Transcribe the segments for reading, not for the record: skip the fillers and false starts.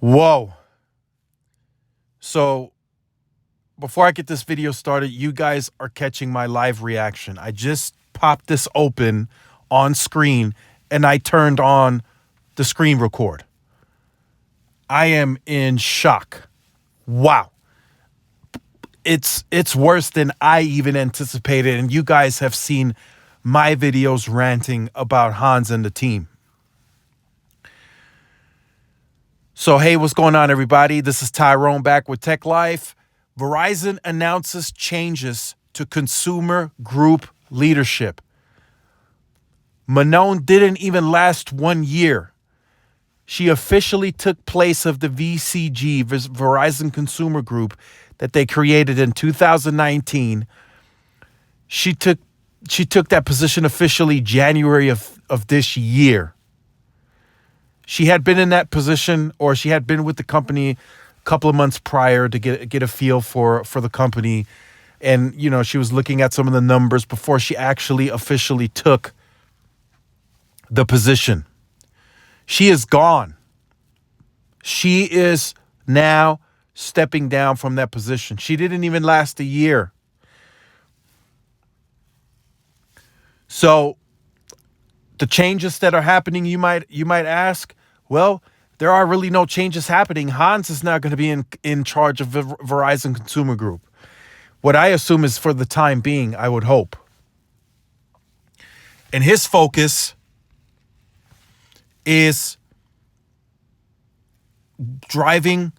Whoa. So before I get this video started, you guys are catching my live reaction. I just popped this open on screen and I turned on the screen record. I am in shock. Wow. It's worse than I even anticipated, and you guys have seen my videos ranting about Hans and the team. So, hey, what's going on, everybody? This is Tyrone back with Tech Life. Verizon announces changes to consumer group leadership. Manon didn't even last 1 year. She officially took place of the VCG, Verizon Consumer Group, that they created in 2019. She took that position officially January of this year. She had been in that position, or she had been with the company a couple of months prior to get a feel for the company. And, you know, she was looking at some of the numbers before she actually officially took the position. She is gone. She is now stepping down from that position. She didn't even last a year. So the changes that are happening, you might ask, well, there are really no changes happening. Hans is now going to be in charge of Verizon Consumer Group. What I assume is for the time being, I would hope. And his focus is driving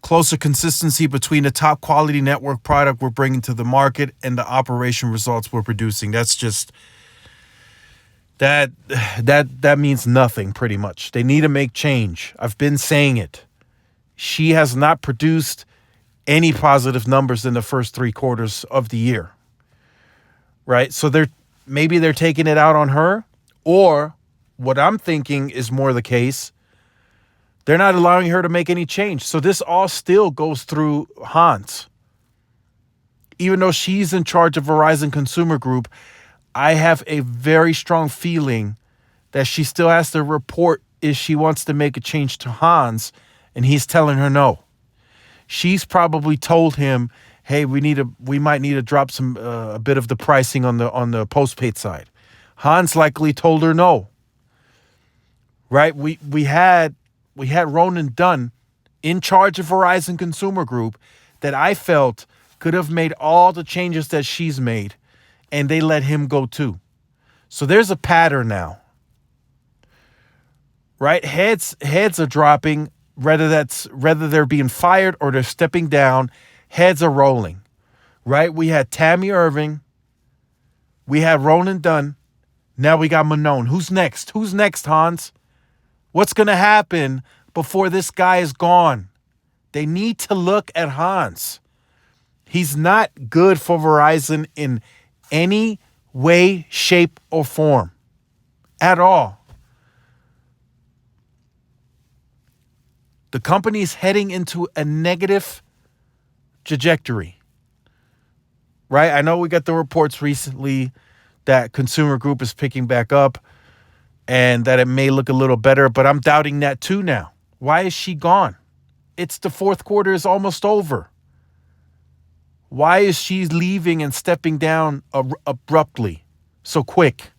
closer consistency between the top quality network product we're bringing to the market and the operation results we're producing. That's just that means nothing, pretty much. They need to make change. I've been saying it. She has not produced any positive numbers in the first 3 quarters of the year. Right? So maybe they're taking it out on her, or what I'm thinking is more the case, they're not allowing her to make any change. So this all still goes through Hans. Even though she's in charge of Verizon Consumer Group, I have a very strong feeling that she still has to report if she wants to make a change to Hans, and he's telling her no. She's probably told him, hey, we might need to drop a bit of the pricing on the postpaid side. Hans likely told her no. Right? We had Ronan Dunn in charge of Verizon Consumer Group that I felt could have made all the changes that she's made, and they let him go too. So there's a pattern now. Right? Heads are dropping, whether they're being fired or they're stepping down, heads are rolling. Right? We had Tammy Irving, we had Ronan Dunn, now we got Manon. Who's next? Who's next, Hans? What's going to happen before this guy is gone? They need to look at Hans. He's not good for Verizon in any way, shape, or form at all. The company is heading into a negative trajectory. Right? I know we got the reports recently that Consumer Group is picking back up, and that it may look a little better, but I'm doubting that too now. Why is she gone? It's the fourth quarter is almost over. Why is she leaving and stepping down abruptly, so quick?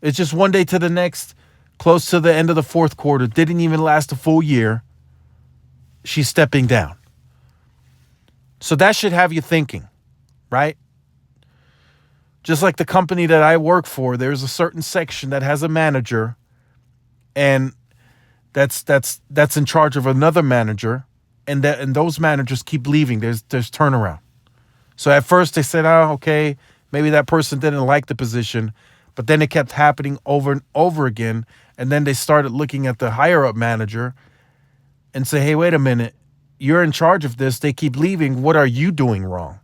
It's just one day to the next, close to the end of the fourth quarter, didn't even last a full year. She's stepping down. So that should have you thinking, right? Just like the company that I work for, there's a certain section that has a manager, and that's in charge of another manager, and those managers keep leaving. There's turnaround. So at first they said, oh, okay, maybe that person didn't like the position, but then it kept happening over and over again, and then they started looking at the higher up manager and say, hey, wait a minute, you're in charge of this. They keep leaving. What are you doing wrong?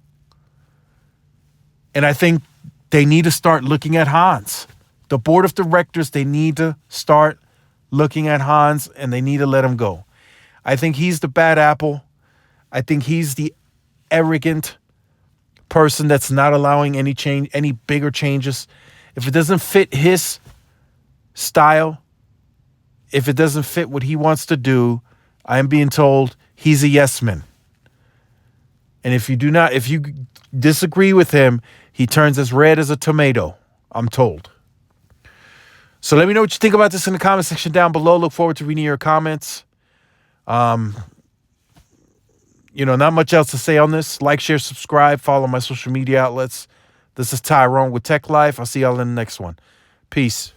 And I think they need to start looking at Hans. The board of directors, they need to start looking at Hans, and they need to let him go. I think he's the bad apple. I think he's the arrogant person that's not allowing any change, any bigger changes. If it doesn't fit his style, if it doesn't fit what he wants to do, I am being told he's a yes man. And if you disagree with him, he turns as red as a tomato, I'm told. So let me know what you think about this in the comment section down below. Look forward to reading your comments. Not much else to say on this. Like, share, subscribe, follow my social media outlets. This is Tyrone with Tech Life. I'll see y'all in the next one. Peace.